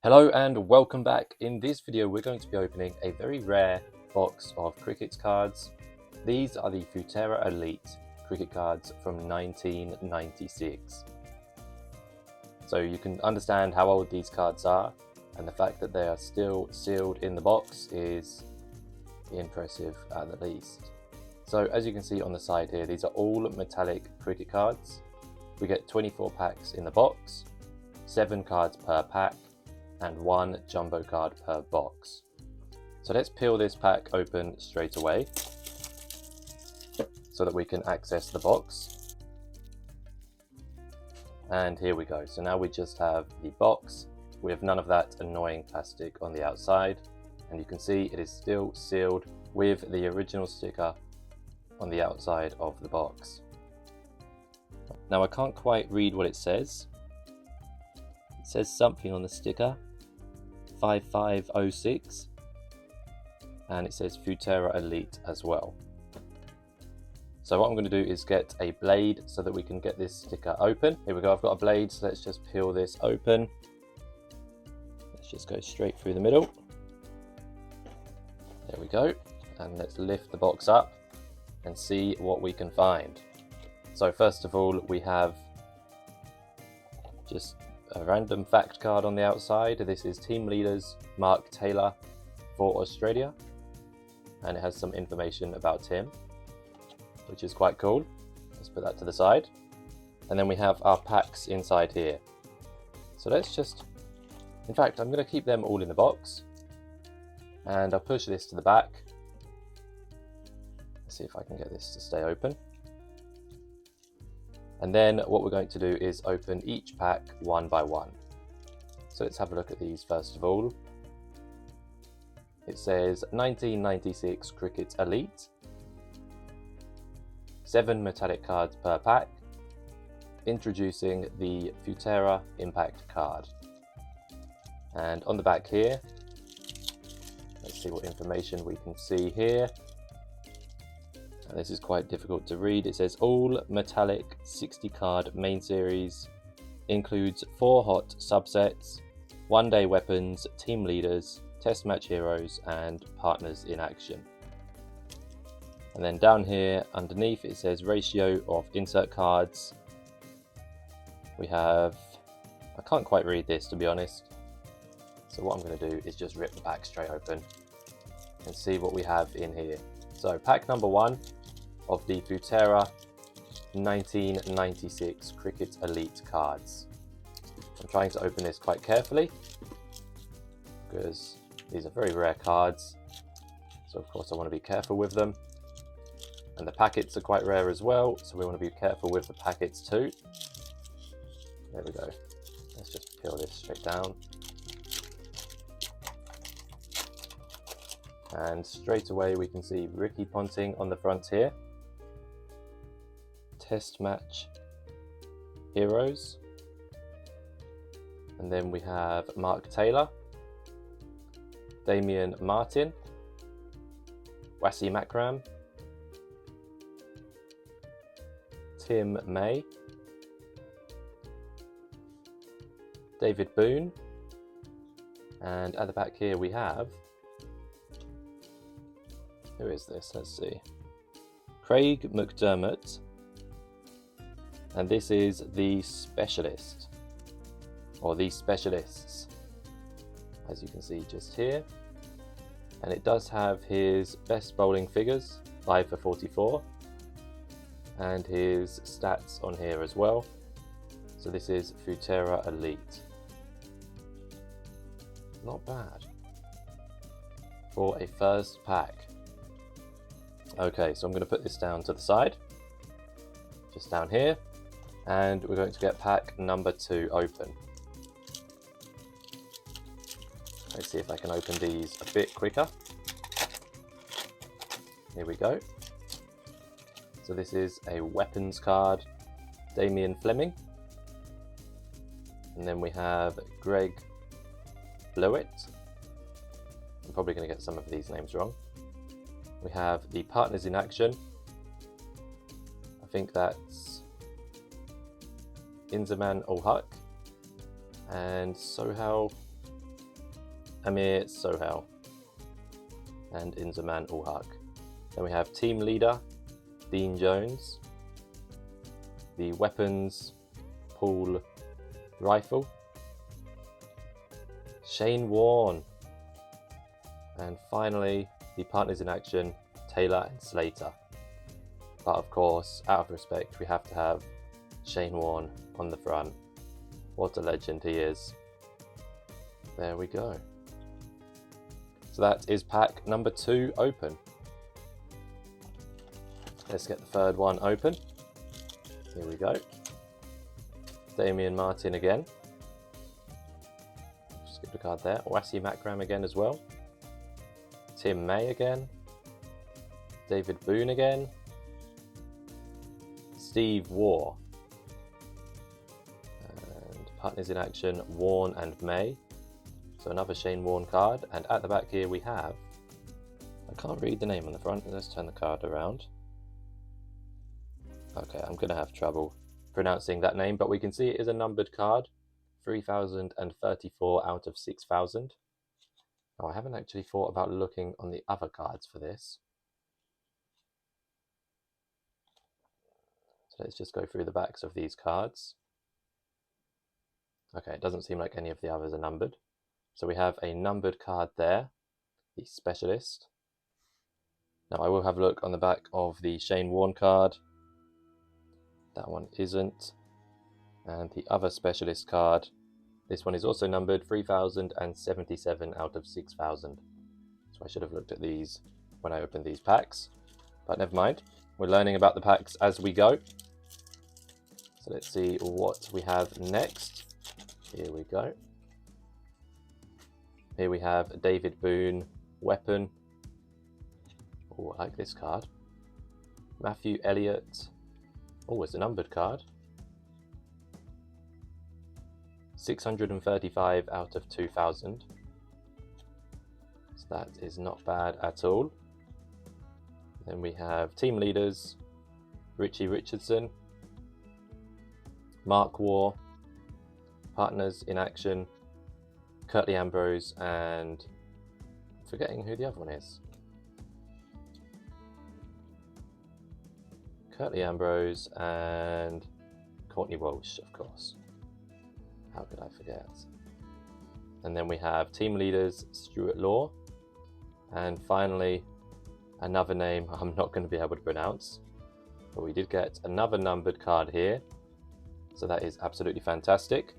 Hello and welcome back. In this video we're going to be opening a very rare box of cricket cards. These are the Futera Elite cricket cards from 1996. So you can understand how old these cards are, and the fact that they are still sealed in the box is impressive at the least. So as you can see on the side here, these are all metallic cricket cards. We get 24 packs in the box, 7 cards per pack, and 1 jumbo card per box. So let's peel this pack open straight away so that we can access the box. And here we go. So now we just have the box with none of that annoying plastic on the outside, and you can see it is still sealed with the original sticker on the outside of the box. Now I can't quite read what it says. It says something on the sticker, 5506, and it says Futera Elite as well. So what I'm going to do is get a blade so that we can get this sticker open. Here we go, I've got a blade, so let's just peel this open. Let's just go straight through the middle. There we go, and let's lift the box up and see what we can find. So first of all, we have just a random fact card on the outside. This is team leaders Mark Taylor for Australia, and it has some information about him, which is quite cool. Let's put that to the side. And then we have our packs inside here. So let's just, in fact, I'm going to keep them all in the box, and I'll push this to the back. Let's see if I can get this to stay open. And then what we're going to do is open each pack one by one. So let's have a look at these first of all. It says 1996 Cricket Elite, 7 metallic cards per pack, introducing the Futera Impact card. And on the back here, let's see what information we can see here. This is quite difficult to read. It says all metallic 60 card main series includes 4 hot subsets, 1-day weapons, team leaders, test match heroes, and partners in action. And then down here underneath it says ratio of insert cards. We have, I can't quite read this to be honest. So what I'm going to do is just rip the pack straight open and see what we have in here. So pack number 1 of the Futera 1996 Cricket Elite cards. I'm trying to open this quite carefully because these are very rare cards, so of course I want to be careful with them. And the packets are quite rare as well, so we want to be careful with the packets too. There we go. Let's just peel this straight down. And straight away we can see Ricky Ponting on the front here. Test match heroes. And then we have Mark Taylor, Damian Martin, Wasim Akram, Tim May, David Boone, and at the back here we have, who is this? Let's see. Craig McDermott. And this is the specialist, or the specialists, as you can see just here. And it does have his best bowling figures, 5 for 44, and his stats on here as well. So this is Futera Elite. Not bad for a first pack. Okay, so I'm going to put this down to the side, just down here, and we're going to get pack number 2 open. Let's see if I can open these a bit quicker. Here we go. So this is a weapons card, Damien Fleming. And then we have Greg Blewett. I'm probably going to get some of these names wrong. We have the partners in action. I think that's Inzaman Ul Haq and Sohail Amir Sohail and Inzaman Ulhaq. Then we have team leader Dean Jones, the weapons Paul Rifle, Shane Warne, and finally the partners in action Taylor and Slater. But of course, out of respect, we have to have Shane Warne on the front. What a legend he is. There we go. So that is pack number 2 open. Let's get the third one open. Here we go. Damian Martin again. Skip the card there. Wasi Makram again as well. Tim May again. David Boone again. Steve Waugh. And partners in action, Warne and May. So another Shane Warne card. And at the back here we have, I can't read the name on the front. Let's turn the card around. Okay, I'm going to have trouble pronouncing that name, but we can see it is a numbered card. 3034 out of 6000. Now I haven't actually thought about looking on the other cards for this. So let's just go through the backs of these cards. Okay, it doesn't seem like any of the others are numbered. So we have a numbered card there, the Specialist. Now I will have a look on the back of the Shane Warne card. That one isn't. And the other Specialist card, this one is also numbered 3077 out of 6000. So I should have looked at these when I opened these packs, but never mind. We're learning about the packs as we go. So let's see what we have next. Here we go. Here we have David Boone, Weapon. Oh, I like this card. Matthew Elliott. Oh, it's a numbered card. 635 out of 2000. So that is not bad at all. Then we have team leaders, Richie Richardson, Mark Waugh, partners in action, Curtly Ambrose, and I'm forgetting who the other one is. Curtly Ambrose and Courtney Walsh, of course. How could I forget? And then we have team leaders, Stuart Law. And finally, another name I'm not going to be able to pronounce. But we did get another numbered card here. So that is absolutely fantastic.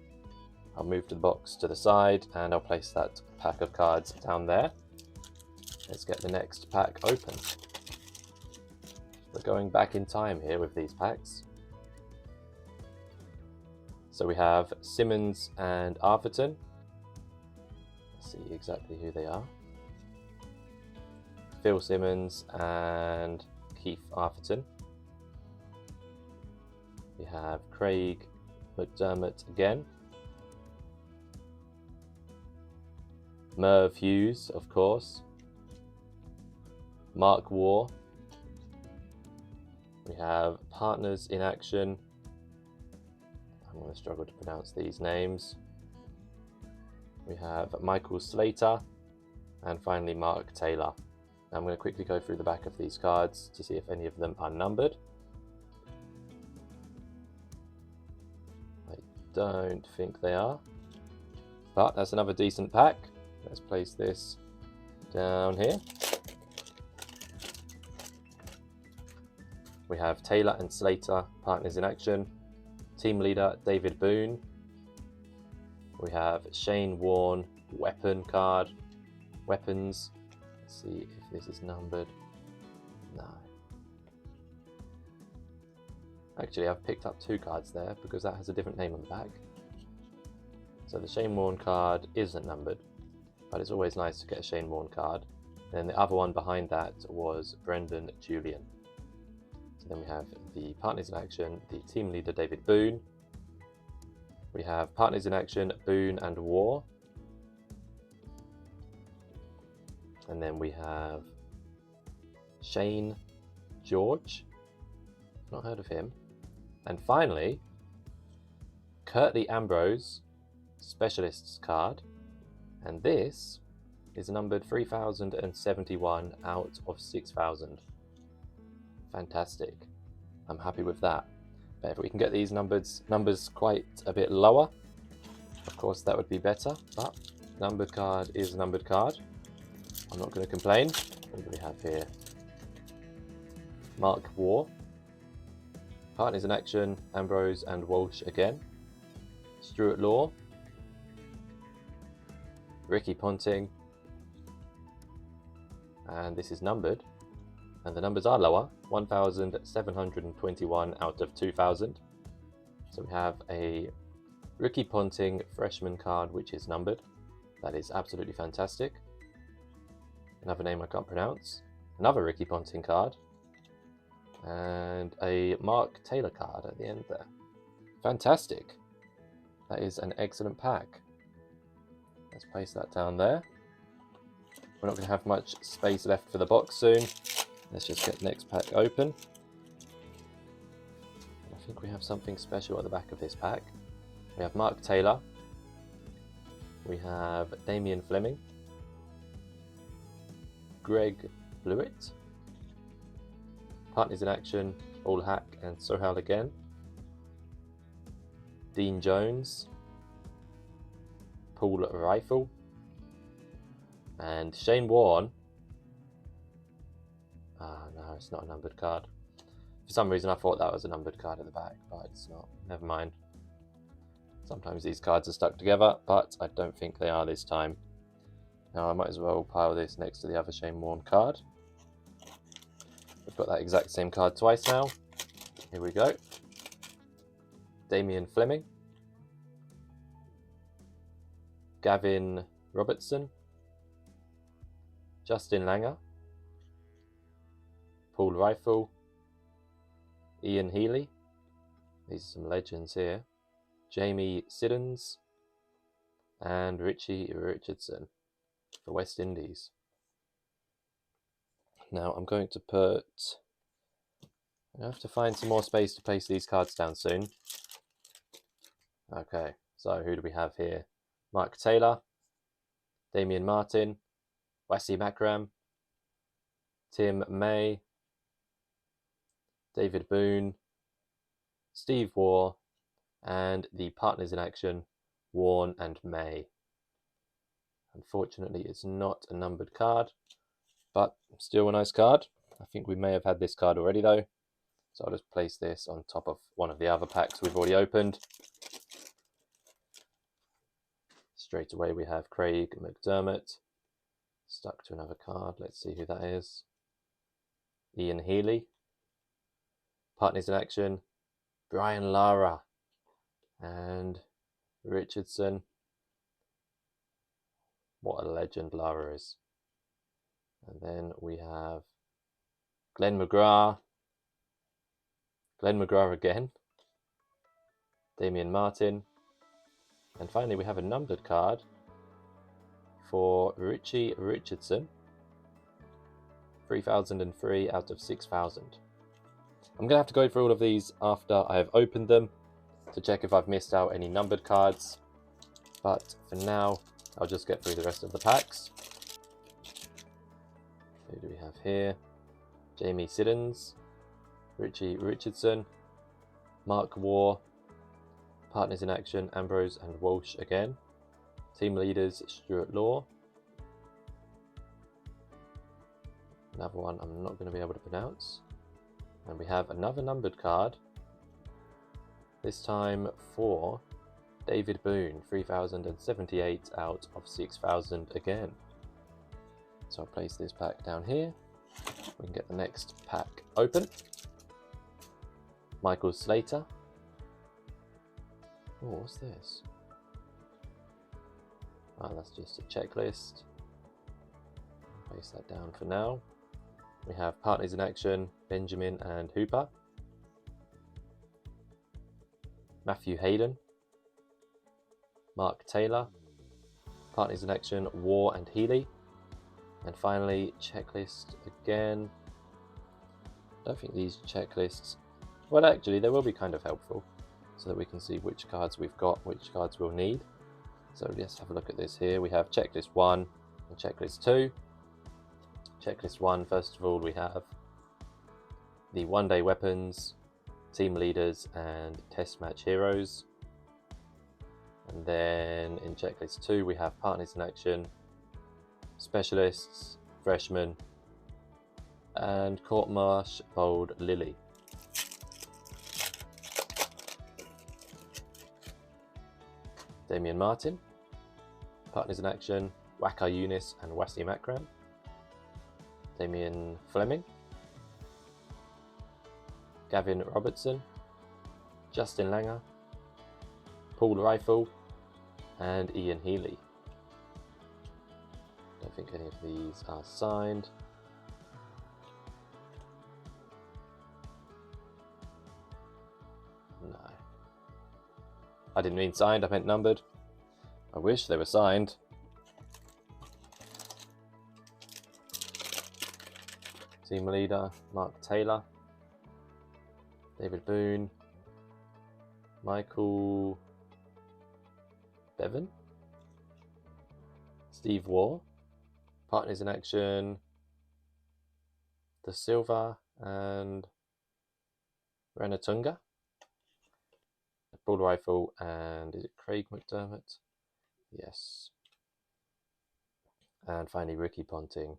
I'll move to the box to the side and I'll place that pack of cards down there. Let's get the next pack open. We're going back in time here with these packs. So we have Simmons and Arthurton. Let's see exactly who they are. Phil Simmons and Keith Arthurton. We have Craig McDermott again. Merv Hughes, of course. Mark Waugh. We have partners in action. I'm going to struggle to pronounce these names. We have Michael Slater and finally Mark Taylor. Now I'm going to quickly go through the back of these cards to see if any of them are numbered. I don't think they are, but that's another decent pack. Let's place this down here. We have Taylor and Slater, partners in action. Team leader, David Boone. We have Shane Warne, weapon card. Weapons. Let's see if this is numbered. No. Actually, I've picked up 2 cards there because that has a different name on the back. So the Shane Warne card isn't numbered, but it's always nice to get a Shane Warne card. Then the other one behind that was Brendan Julian. Then we have the partners in action, the team leader David Boone. We have partners in action, Boone and Waugh. And then we have Shane George. Not heard of him. And finally, Curtly Ambrose, Specialists card. And this is numbered 3071 out of 6000. Fantastic. I'm happy with that. But if we can get these numbers quite a bit lower, of course that would be better. But numbered card is a numbered card. I'm not going to complain. What do we have here? Mark War. Partners in action, Ambrose and Walsh again. Stuart Law. Ricky Ponting. And this is numbered. And the numbers are lower. 1721 out of 2000. So we have a Ricky Ponting freshman card which is numbered. That is absolutely fantastic. Another name I can't pronounce. Another Ricky Ponting card. And a Mark Taylor card at the end there. Fantastic. That is an excellent pack. Let's place that down there. We're not going to have much space left for the box soon. Let's just get the next pack open. I think we have something special at the back of this pack. We have Mark Taylor. We have Damien Fleming. Greg Blewett. Partners in action, All Hack and Sohail again. Dean Jones. Paul Rifle. And Shane Warne. No, it's not a numbered card. For some reason I thought that was a numbered card at the back, but it's not. Never mind. Sometimes these cards are stuck together, but I don't think they are this time. Now I might as well pile this next to the other Shane Warne card. We've got that exact same card twice now. Here we go. Damien Fleming. Gavin Robertson. Justin Langer. Paul Rifle. Ian Healy. These are some legends here. Jamie Siddons. And Richie Richardson for West Indies. Now I'm going to I have to find some more space to place these cards down soon. Okay, so who do we have here? Mark Taylor, Damian Martin, Wasi Makram, Tim May, David Boone, Steve Waugh, and the partners in action, Warne and May. Unfortunately, it's not a numbered card, but still a nice card. I think we may have had this card already though. So I'll just place this on top of one of the other packs we've already opened. Straight away we have Craig McDermott. Stuck to another card. Let's see who that is. Ian Healy. Partners in action. Brian Lara. And Richardson. What a legend Lara is. And then we have Glenn McGrath. Glenn McGrath again. Damian Martin. And finally we have a numbered card for Richie Richardson. 3003 out of 6000. I'm going to have to go through all of these after I have opened them to check if I've missed out any numbered cards. But for now, I'll just get through the rest of the packs. Who do we have here? Jamie Siddons, Richie Richardson, Mark War, partners in action, Ambrose and Walsh again. Team leaders, Stuart Law. Another one I'm not going to be able to pronounce. And we have another numbered card. This time for David Boone, 3078 out of 6000 again. So I'll place this pack down here. We can get the next pack open. Michael Slater. Oh, what's this? Oh, that's just a checklist. Place that down for now. We have partners in action, Benjamin and Hooper. Matthew Hayden. Mark Taylor. Partners in action, War and Healy. And finally, checklist again. I don't think these checklists... Well, actually, they will be kind of helpful so that we can see which cards we've got, which cards we'll need. So let's have a look at this here. We have checklist 1, And checklist 2. Checklist 1, first of all, we have the one-day weapons, team leaders, and test match heroes. And then in checklist 2, we have partners in action, specialists, freshmen, and court marsh bold Lily. Damian Martin, partners in action, Waka Eunice and Wasim Akram. Damian Fleming, Gavin Robertson, Justin Langer, Paul Rifle, and Ian Healy. Don't think any of these are signed. No. I didn't mean signed, I meant numbered. I wish they were signed. Team leader, Mark Taylor, David Boone, Michael Bevan, Steve Waugh, partners in action, De Silva and Renatunga, Bull Rifle, and is it Craig McDermott? Yes. And finally Ricky Ponting,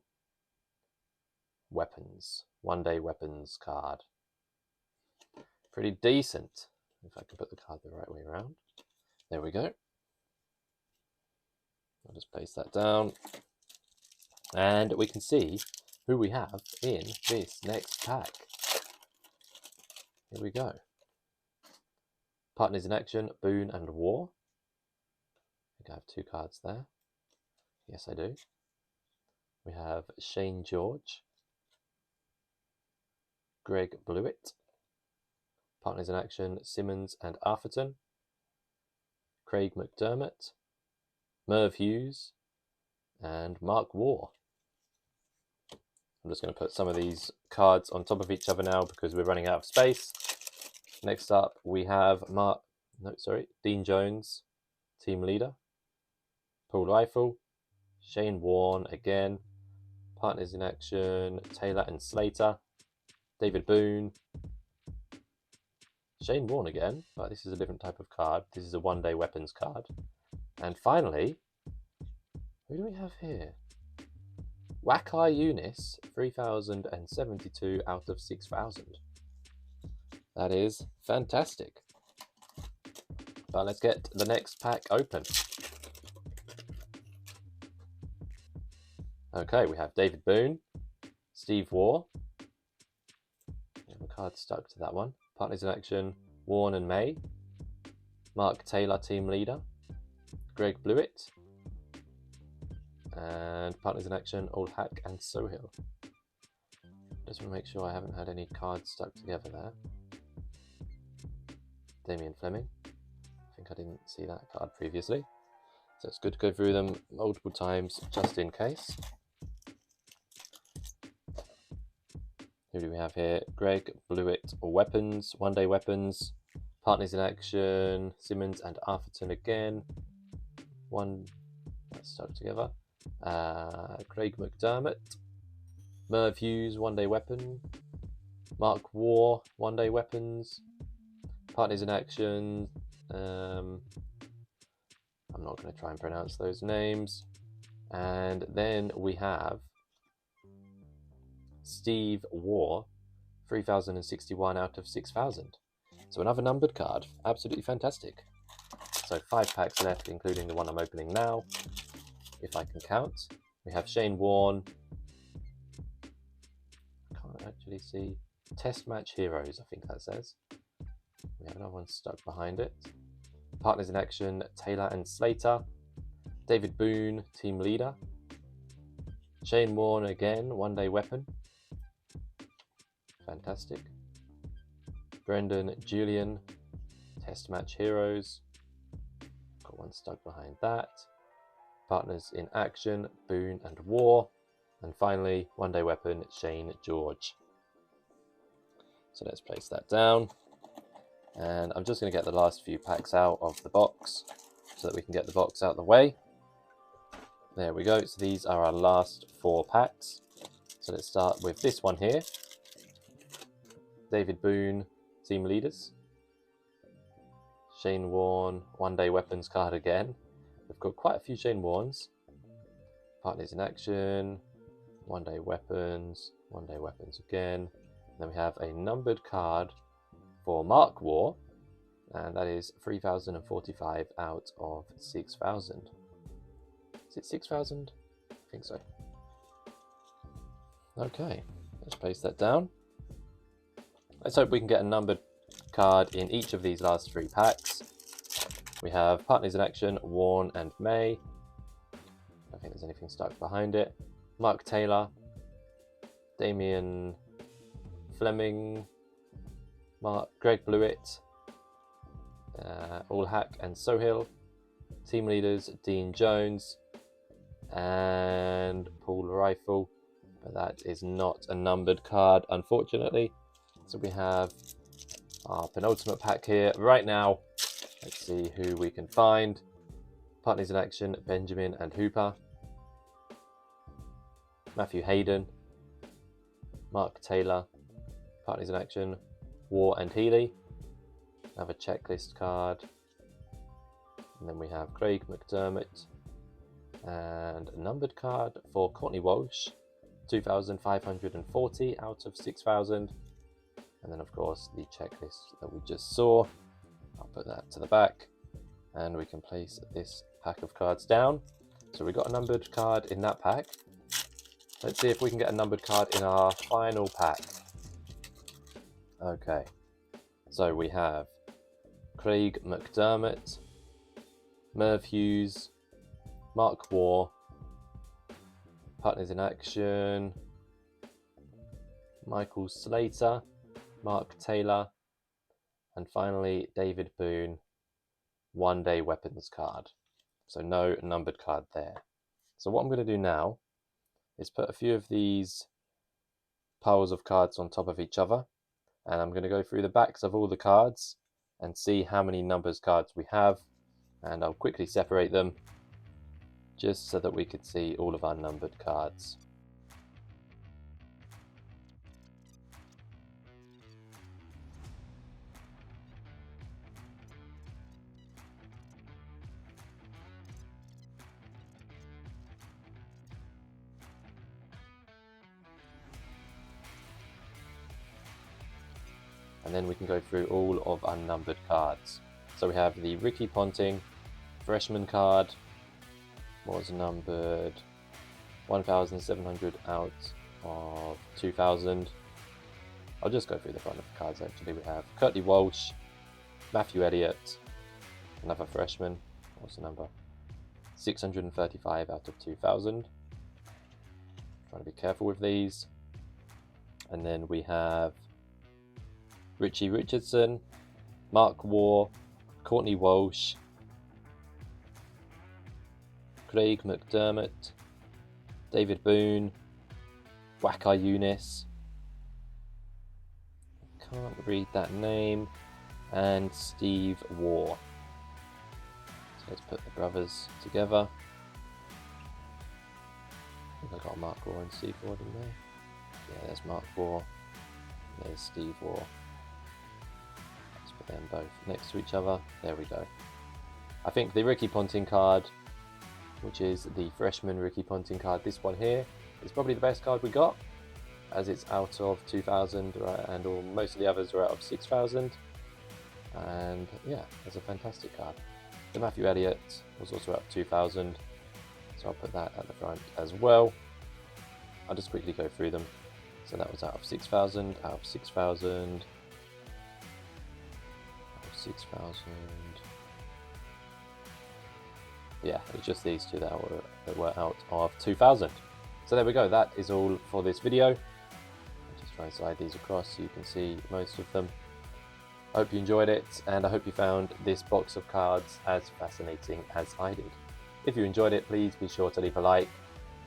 weapons, one-day weapons card. Pretty decent. If I can put the card the right way around. There we go. I'll just place that down. And we can see who we have in this next pack. Here we go. Partners in action, Boone and War. I think I have 2 cards there. Yes, I do. We have Shane George, Greg Blewett, partners in action, Simmons and Arthurton, Craig McDermott, Merv Hughes, and Mark Waugh. I'm just going to put some of these cards on top of each other now because we're running out of space. Next up, we have Dean Jones, team leader, Paul Rifle, Shane Warne again, partners in action, Taylor and Slater, David Boone, Shane Warne again, but this is a different type of card. This is a one-day weapons card. And finally, who do we have here? Waka Eunice, 3,072 out of 6,000. That is fantastic. But let's get the next pack open. Okay, we have David Boone, Steve Waugh. We have a card stuck to that one. Partners in action, Warren and May. Mark Taylor, team leader. Greg Blewett. And partners in action, Old Hack and Sohill. Just want to make sure I haven't had any cards stuck together there. Damian Fleming. I think I didn't see that card previously. So it's good to go through them multiple times just in case. Who do we have here? Greg Blewett, weapons, one-day weapons, partners in action, Simmons and Arthurton again. One that's stuck together. Craig McDermott, Merv Hughes, one-day weapon, Mark Waugh, one-day weapons, partners in action. I'm not going to try and pronounce those names. And then we have Steve Waugh, 3,061 out of 6,000. So another numbered card. Absolutely fantastic. So 5 packs left, including the one I'm opening now, if I can count. We have Shane Warne. I can't actually see. Test Match Heroes, I think that says. We have another one stuck behind it. Partners in action, Taylor and Slater. David Boone, team leader. Shane Warne again, one-day weapon. Fantastic. Brendan Julian, Test Match Heroes. Got one stuck behind that. Partners in action, Boone and War. And finally, one-day weapon, Shane George. So let's place that down. And I'm just going to get the last few packs out of the box so that we can get the box out of the way. There we go. So these are our last 4 packs. So let's start with this one here. David Boone, Team Leaders. Shane Warne, One Day Weapons card again. We've got quite a few Shane Warnes. Partners in Action, One Day Weapons again. And then we have a numbered card for Mark War, and that is 3,045 out of 6,000. Is it 6,000? I think so. Okay, let's place that down. Let's hope we can get a numbered card in each of these last 3 packs. We have Partners in Action, Warne and May. I don't think there's anything stuck behind it. Mark Taylor, Damian Fleming, Greg Blewett, Allhack and Sohill. Team Leaders, Dean Jones and Paul Rifle. But that is not a numbered card, unfortunately. So we have our penultimate pack here right now. Let's see who we can find. Partners in Action, Benjamin and Hooper. Matthew Hayden. Mark Taylor. Partners in Action, War and Healy. Another checklist card. And then we have Craig McDermott. And a numbered card for Courtney Walsh. 2,540 out of 6,000. And then of course the checklist that we just saw. I'll put that to the back and we can place this pack of cards down. So we got a numbered card in that pack. Let's see if we can get a numbered card in our final pack. Okay, so we have Craig McDermott, Merv Hughes, Mark War, Partners in Action, Michael Slater, Mark Taylor, and finally David Boone, One Day Weapons card. So no numbered card there. So what I'm going to do now is put a few of these piles of cards on top of each other, and I'm going to go through the backs of all the cards and see how many numbers cards we have, and I'll quickly separate them just so that we could see all of our numbered cards. And then we can go through all of our numbered cards. So we have the Ricky Ponting freshman card, was numbered 1,700 out of 2,000. I'll just go through the front of the cards actually. We have Curtly Walsh, Matthew Elliott, another freshman, what's the number? 635 out of 2,000. Trying to be careful with these. And then we have Richie Richardson, Mark War, Courtney Walsh, Craig McDermott, David Boone, Waka Eunice, can't read that name, and Steve War. So let's put the brothers together. I think I got Mark War and Steve War, didn't I? Yeah, there's Mark War, there's Steve War. Let's put them both next to each other. There we go. I think the Ricky Ponting card, which is the freshman Ricky Ponting card, this one here, is probably the best card we got, as it's out of 2,000, and all most of the others are out of 6,000. And yeah, it's a fantastic card. The Matthew Elliott was also out of 2,000, so I'll put that at the front as well. I'll just quickly go through them. So that was out of 6,000, out of 6,000, out of 6,000. Yeah, it was just these two that were out of 2,000. So there we go, that is all for this video. I'll just try and slide these across so you can see most of them. I hope you enjoyed it, and I hope you found this box of cards as fascinating as I did. If you enjoyed it, please be sure to leave a like,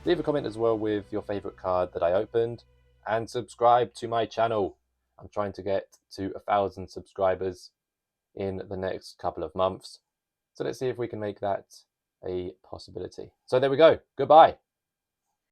leave a comment as well with your favourite card that I opened, and subscribe to my channel. I'm trying to get to 1,000 subscribers in the next couple of months. So let's see if we can make that a possibility. So there we go. Goodbye.